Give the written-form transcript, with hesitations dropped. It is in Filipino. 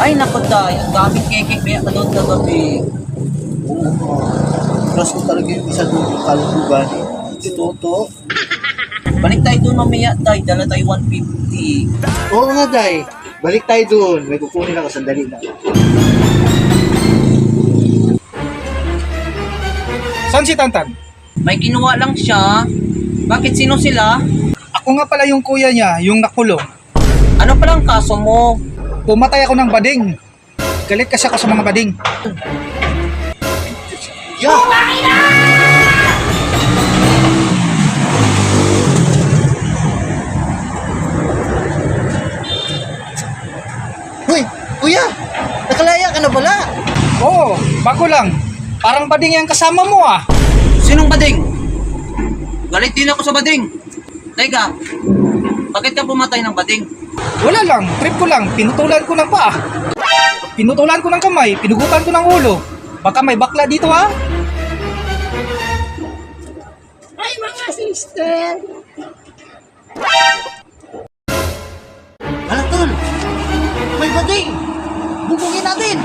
Ay, naku tayo. Ang daming keke kaya ka doon kagabi. Oo nga. Trust ko talaga yung isa doon, yung kalubugan. Si Toto. Balik tayo doon mamaya, tay. Dala tayo 150. Oo nga, Day. Balik tayo doon. May kukunin ako, sandali lang. Saan si Tantan? May kinuha lang siya. Bakit sino sila? Ako nga pala yung kuya niya, yung nakulong. Ano palang kaso mo? Pumatay ako ng bading. Galit kasi ako sa mga bading. Yeah! Hoy, kuya! Nakalaya ka na pala! Oo, bago lang. Parang bading yung kasama mo ah. Sinong bading? Galit din ako sa bading. Teka, bakit ka pumatay ng bading? Wala lang, trip ko lang. Pinutulan ko ng paa. Pinutulan ko ng kamay, pinugutan ko ng ulo. Baka may bakla dito ha. Ay, mga sister! Hala, tol! May bading! Bubungin natin!